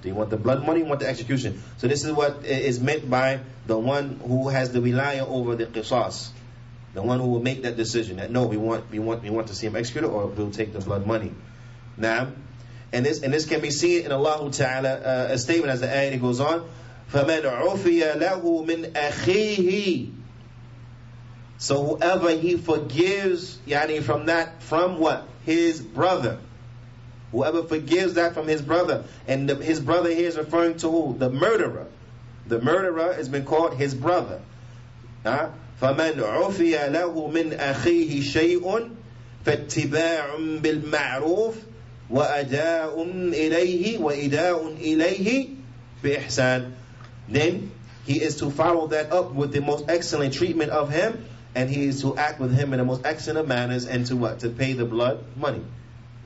Do you want the blood money, or you want the execution? So this is what is meant by the one who has the wilaya over the qisas. The one who will make that decision, that no, we want to see him executed, or we'll take the blood money. Now, and this can be seen in Allah Ta'ala a statement as the ayah goes on. فَمَنْ عُفِيَ لَهُ مِنْ أَخِيهِ. So whoever he forgives, from what? His brother. Whoever forgives that from his brother. And his brother here is referring to who? The murderer. The murderer has been called his brother. فَمَنْ عُفِيَ لَهُ مِنْ أَخِيهِ شَيْءٌ فَاتِّبَاعٌ بِالْمَعْرُوفِ وَإِدَاءٌ إِلَيْهِ بِإِحْسَانٍ. Then he is to follow that up with the most excellent treatment of him, and he is to act with him in the most excellent of manners, and to what? To pay the blood money.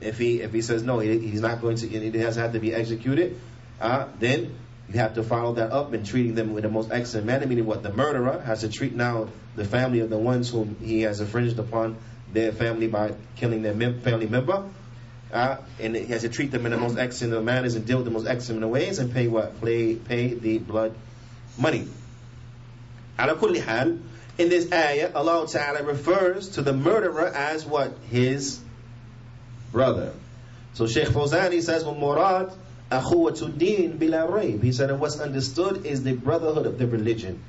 If he says no, he's not going to, it doesn't have to be executed, then you have to follow that up in treating them with the most excellent manner, meaning what? The murderer has to treat now the family of the ones whom he has infringed upon their family by killing their family member, and he has to treat them in the most excellent of manners and deal with the most excellent of ways, and pay what? Pay the blood money. Ala kulli hal, in this ayah, Allah Ta'ala refers to the murderer as what? His brother. So Shaykh Fawzan, he says, وَمُرَاد أَخُوَةُ الدِّينِ بِلَا رَيْبٍ. He said, and what's understood is the brotherhood of the religion.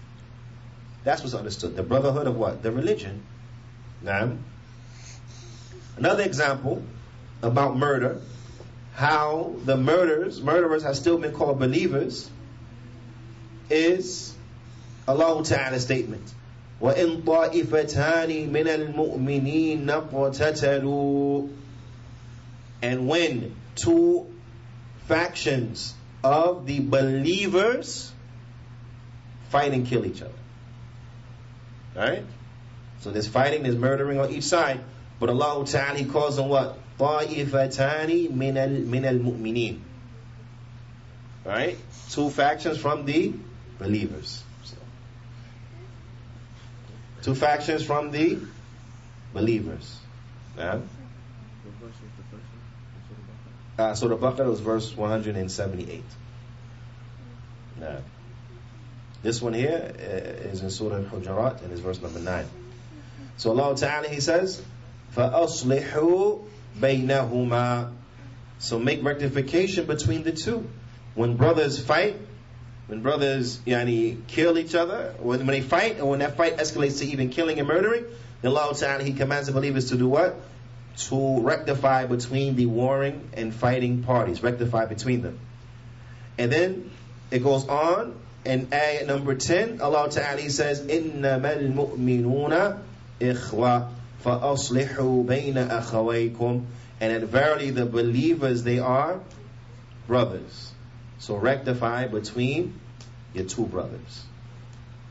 That's what's understood. The brotherhood of what? The religion. Now, another example about murder, how the murderers have still been called believers is Allah Ta'ala's statement. وَإِن طَائِفَتَانِ مِنَ الْمُؤْمِنِينَ اقْتَتَلُوا. And when two factions of the believers fight and kill each other. Alright? So there's fighting, there's murdering on each side. But Allah Ta'ala, He calls them what? طَائِفَتَانِ مِنَ الْمُؤْمِنِينَ. Alright? Two factions from the believers. Two factions from the believers. Yeah? So the Baqarah was verse 178. Now, this one here is in Surah Al-Hujurat and is verse number 9. So Allah Ta'ala, He says, فَأَصْلِحُوا بَيْنَهُمَا. So make rectification between the two. When brothers fight, when brothers kill each other, when they fight, and when that fight escalates to even killing and murdering, then Allah Ta'ala, He commands the believers to do what? To rectify between the warring and fighting parties, rectify between them. And then it goes on, in ayat number 10, Allah Ta'ala, He says, إِنَّمَا الْمُؤْمِنُونَ إِخْوَةٌ فَأَصْلِحُوا بَيْنَ أَخَوَيْكُمْ. And that verily the believers, they are brothers. So rectify between your two brothers.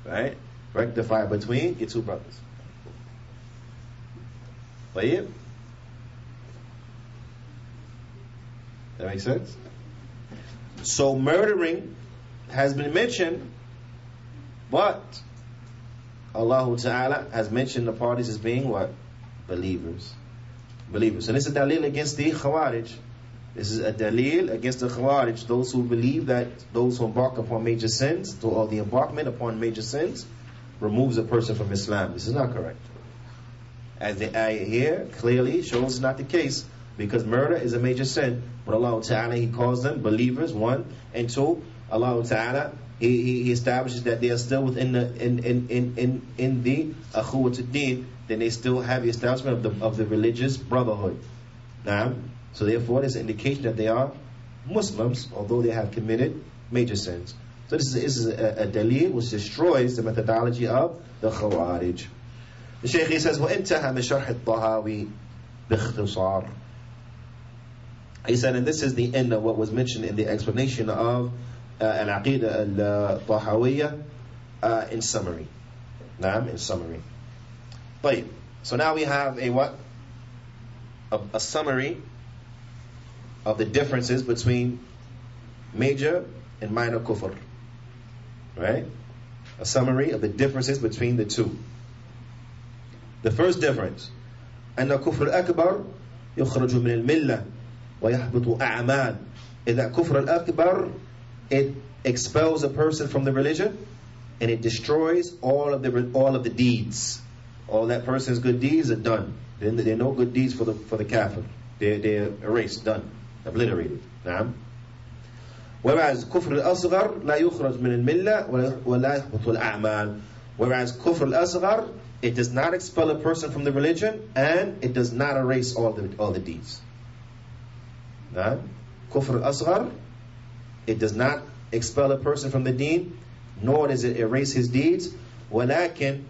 Right? Rectify between your two brothers. طيب? That makes sense? So murdering has been mentioned, but Allah Ta'ala has mentioned the parties as being what? Believers. Believers. And this is a dalil against the Khawarij. This is a dalil against the Khawarij, those who believe that those who embark upon major sins, or the embarkment upon major sins, removes a person from Islam. This is not correct. As the ayah here clearly shows it's not the case, because murder is a major sin. But Allah Ta'ala, He calls them believers, one, and two, Allah Ta'ala, He establishes that they are still within the in the Aqeedatut Deen, then they still have the establishment of the religious brotherhood. Now, so therefore, there's an indication that they are Muslims, although they have committed major sins. So this is a dalil which destroys the methodology of the Khawarij. The Shaykh, he says, وَإِنْتَهَى مِنْ شَرْحِ الطَّهَاوِي بِاخْتِصَارٍ. He said, and this is the end of what was mentioned in the explanation of Al-Aqidah Al-Tahawiyya in summary. Naam, in summary. طيب. So now we have a what? A summary of the differences between major and minor kufr. Right? A summary of the differences between the two. The first difference, أن كفر الأكبر يخرج من الملة ويحبط أعمال. Is that kufr al-akbar, it expels a person from the religion and it destroys all of the deeds. All that person's good deeds are done. There are no good deeds for the kafir. They're erased, done, obliterated. نعم. Whereas kufr al-asghar لا يخرج من الملة ولا يحبط الأعمال. Whereas kufr al-asghar, it does not expel a person from the religion and it does not erase all the deeds. Nah? Kufr al-asghar, it does not expel a person from the deen, nor does it erase his deeds. ولكن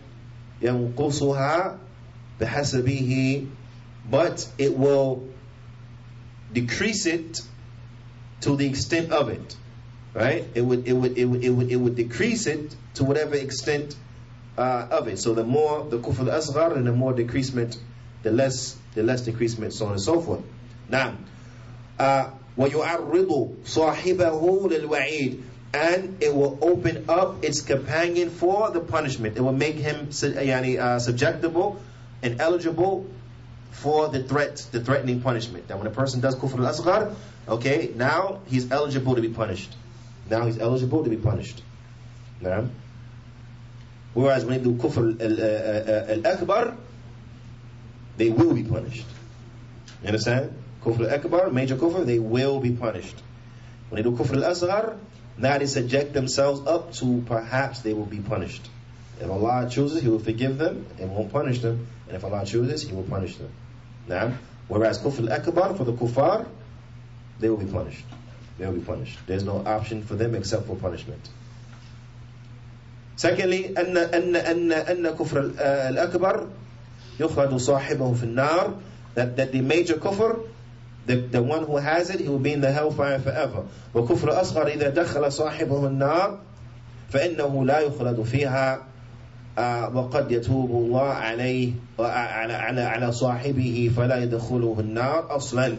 ينقصها بحسبه, but it will decrease it to the extent of it. Right? It would decrease it to whatever extent of it. So the more the kufr al-asghar, and the more decreasement, the less decreasement, so on and so forth. Now, وَيُعَرِّضُ صَاحِبَهُ لِلْوَعِيدِ, and it will open up its companion for the punishment. It will make him subjectable and eligible for the threatening punishment. That when a person does kufr al-asghar, okay, now he's eligible to be punished. Now he's eligible to be punished. Now, whereas when they do kufr al-akbar, they will be punished. You understand? Kufr al-akbar, major kufr, they will be punished. When they do kufr al-asghar, now they subject themselves up to perhaps they will be punished. If Allah chooses, He will forgive them and won't punish them. And if Allah chooses, He will punish them. Now, whereas kufr al-akbar, for the kuffar, they will be punished. They will be punished. There's no option for them except for punishment. Secondly, أن كفر الأكبر يخرج صاحبه في النار, that the major kufr, the one who has it, he will be in the hellfire forever. وكفر الأصغر إذا دخل صاحبه النار فإنه لا يخلد فيها وقد يتوب الله عليه على صاحبه فلا يدخله النار أصلا.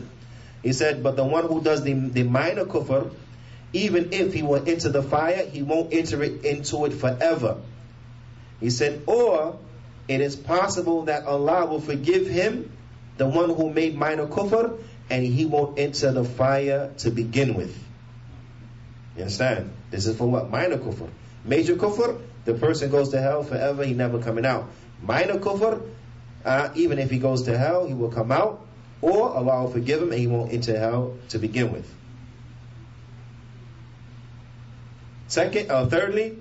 He said, but the one who does the minor kufr, even if he will enter the fire, he won't enter into it forever. He said, or it is possible that Allah will forgive him, the one who made minor kufr, and he won't enter the fire to begin with. You understand? This is for what? Minor kufr. Major kufr, the person goes to hell forever, he never coming out. Minor kufr, even if he goes to hell, he will come out, or Allah will forgive him and he won't enter hell to begin with. Thirdly,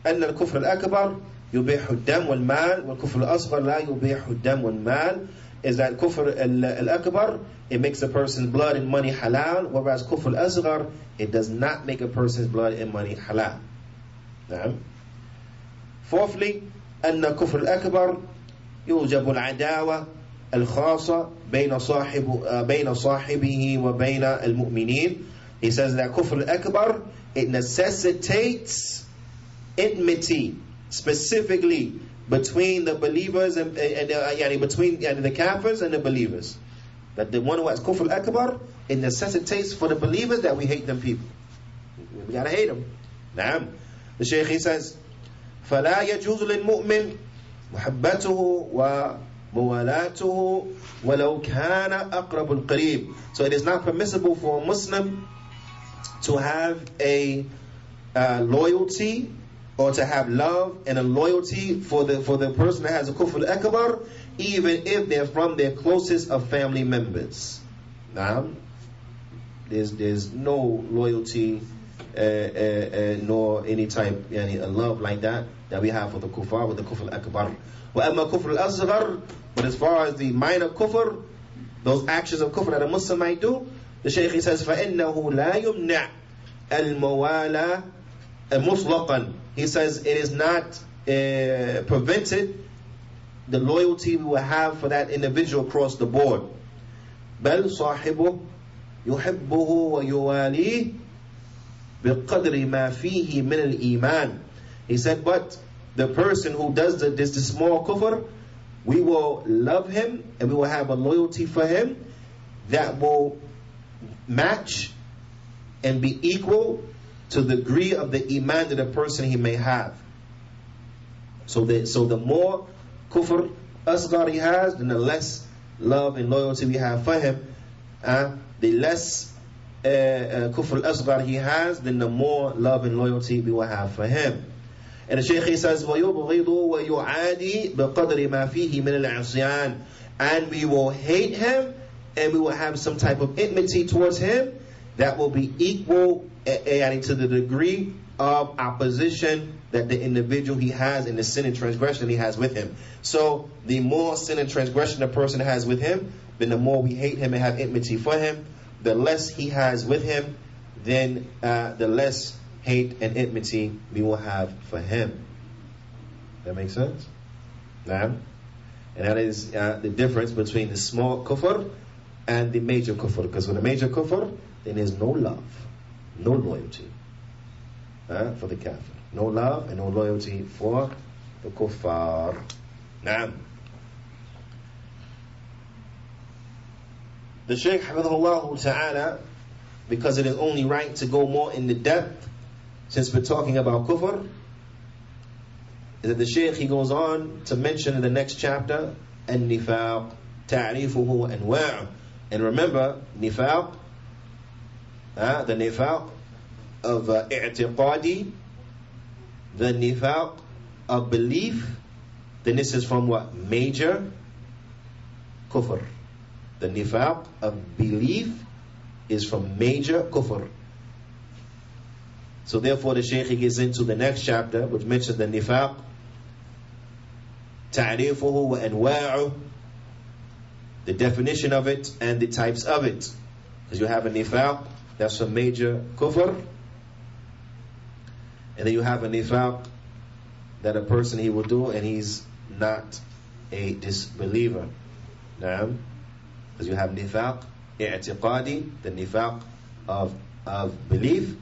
أن الكفر الأكبر يبيح الدم والمال والكفر الأصغر لا يبيح الدم والمال, is that kufr al-akbar, it makes a person's blood and money halal, whereas kufr al-asghar, it does not make a person's blood and money halal. Fourthly, أن كفر الأكبر يوجب العداوة الخاصة بين صاحبه وبين المؤمنين. He says that kufr al-akbar, it necessitates enmity specifically between the believers and between the kafirs and the believers. That the one who has kufr al-akbar, it necessitates for the believers that we hate them people. We gotta hate them. Naam. The Shaykh, he says, فَلَا يَجُوزُ لِلْمُؤْمِنِ مُحَبَّتُهُ وَمُوَالَاتُهُ وَلَوْ كَانَ أَقْرَبُ الْقَرِيبِ. So it is not permissible for a Muslim to have a loyalty, or to have love and a loyalty for the person that has a kufr al-akbar, even if they're from their closest of family members. Now, there's no loyalty nor any type of love like that we have for the kuffar with the kufr al-akbar. وَأَمَّا كُفْرُ الْأَصْغَرِ, but as far as the minor kufr, those actions of kufr that a Muslim might do, the Shaykh, he says, فَإِنَّهُ لَا يُمْنَعْ الْمَوَالَى مُطْلَقًا. He says it is not prevented, the loyalty we will have for that individual across the board. بَلْ صَاحِبُهُ يُحِبُّهُ وَيُوَالِيهِ بِقَدْرِ مَا فِيهِ مِنَ الْإِيمَانِ. He said, but the person who does this small kufr, we will love him and we will have a loyalty for him that will match and be equal to the degree of the iman that the person he may have. So the more kufr asghar he has, then the less love and loyalty we have for him. The less kufr asghar he has, then the more love and loyalty we will have for him. And the Shaykh, he says, وَيُبْغِضُ وَيُعَادِي بِقَدْرِ مَا فِيهِ مِنَ الْعِصْيَانِ, and we will hate him and we will have some type of enmity towards him that will be equal to the degree of opposition that the individual he has in the sin and transgression he has with him. So the more sin and transgression a person has with him, then the more we hate him and have enmity for him. The less he has with him, then the less hate and enmity we will have for him. That makes sense? Now, and that is the difference between the small kufr and the major kufr. Because with the major kufr, then there's no love, no loyalty for the kafir. No love and no loyalty for the kuffar. Now, the Shaykh, hafidhahullah ta'ala, because it is only right to go more in the depth, since we're talking about kufr, is that the Shaykh, he goes on to mention in the next chapter, النفاق تعريفه أنواع. And remember, nifaq, the nifaq of i'tiqadi, the nifaq of belief, then this is from what? Major kufr. The nifaq of belief is from major kufr. So therefore the Shaykh, he gets into the next chapter, which mentions the nifaq, ta'rifuhu wa anwa'u, the definition of it and the types of it. Because you have a nifaq, that's a major kufr. And then you have a nifaq that a person he will do and he's not a disbeliever. Naam. Because you have nifaq i'tiqadi, the nifaq of belief,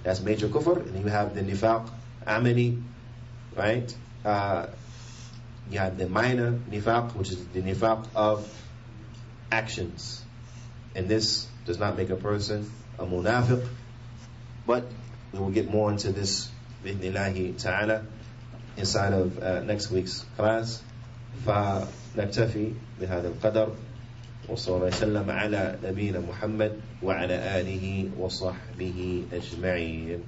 that's major kufr. And you have the nifaq amali, right? You have the minor nifaq, which is the nifaq of actions. And this does not make a person a munafiq. But we will get more into this bi'idhnillahi ta'ala inside of next week's class. فنكتفي بهذا القدر وصلى الله وسلم على نبينا محمد وعلى آله وصحبه أجمعين.